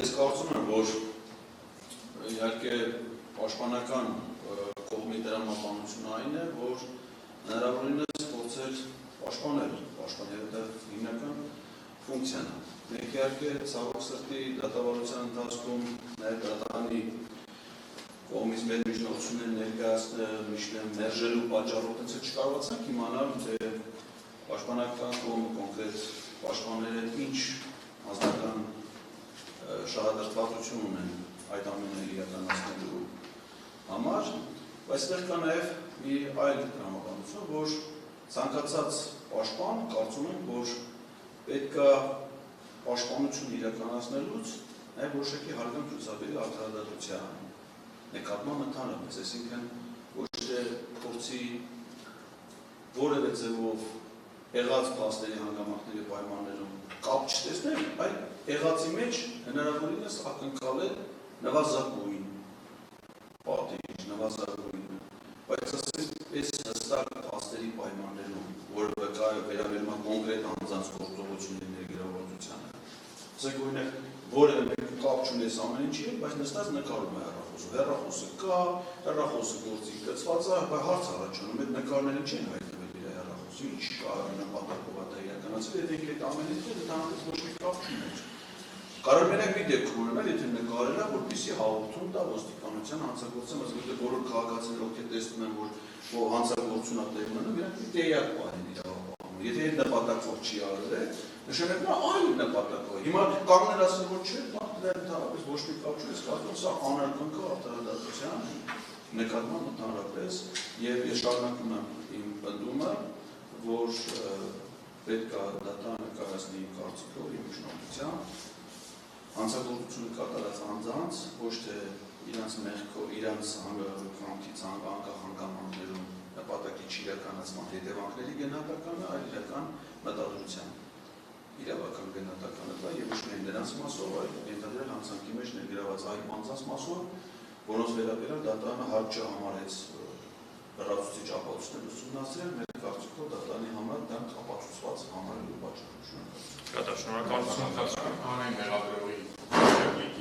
Ես կարծում եմ, որ իհարկե պաշտպանական կողմի տրամաբանությունը այն է, որ հնարավորինս փորձել պաշտպանել պաշտպանելու հիմնական ֆունկցիան է։ Մենք իհարկե ցավոք սրտի դատավարության ընթացքում նաև դատարանի կողմից մեր միջնորդությունները ներկայացնել մերժելու պատճառով չկարողացանք իմանալ, թե պաշտպանական կողմը կոնկրետ պաշտպանները ինչ անձնական շահադրտվածություն ունեն այդ ամենը իրականացնելու համար, բայց դեռ կա նաև մի այլ տրամաբանություն, որ ցանկացած պաշտպան կարծում եմ, որ պետք է պաշտպանություն իրականացնելուց նաև որոշակի հարգանք ցուցաբերի արդարադատության նկատմամբ ընդհանրապես, այսինքն ոչ թե փորձի որևէ ձևով եղած փաստերի հանգամանքների պայմաններում կապ չտեսնել, այլ եղածի մեջ հնարավորինս ակնկալել նվազագույն պատիժ, նվազագույն, բայց ասենք այս հստակ փաստերի պայմաններում, որը վերաբերում է կոնկրետ անձանց գործողությունների ներգրավվածությանը, ասենք օրինակ որևէ մեկը կապ չունես ամեն ինչի, բայց նստած նկարում է հեռախոսը, հեռախոսը կա, հեռախոսը գործի գծված է, բայց հարց առաջանում, այդ նկարները չեն հայտնվել իր հեռախոսը, ինչ կա նպատակով է իրականացվել, եթե այդ ամեն ինչը դրանից ոչ մի կապ չուներ։ Կարող մենակ մի դեպքում ունենալ, եթե նկարել է, որպեսզի հաղորդում տա ոստիկանության հանցագործության, ասենք բոլոր քաղաքացիները, ովքեր տեսնում են, որ հանցագործություն է տեղի ունենում, իրանք մի տեղյակ պահեն իրավապահում։ Եթե այդ նպատակով չի արվել, նշանակում է այլ նպատակով։ Հիմա կարող են ասել, որ չէ, դա ընդհանրապես ոչ մի կապ չունի, կարծում սա անարգանք է արդարադատության նկատմամբ ընդհանրապես, եւ ես շարունակում եմ իմ պնդումը, որ պետք է դատարանը կայացնի իմ կարծիքով, իմ միջնորդությամբ հանցագործությունը կատարած անձանց ոչ թե իրանց մեղքով, իրանց հանրահավաքանքից անկախ հանգամանքներում նպատակի չիրականացման հետևանքների գնահատականը, այլ իրական մտադրության իրավական գնահատականը դա եւ ոչ միայն նրանց մասով, այլ ենթադրել հանցանքի մեջ ներգրաված այլ անձանց մասով, որոնց վերաբերյալ դատարանը հարկ չհամարեց լրացուցիչ ապացույցներ ուսումնասիրել, մեր կարծիքով դատարանի համար դա ապացուցված համարելու պատճառ։ Շնորհակալություն։ Անեն մեղադրում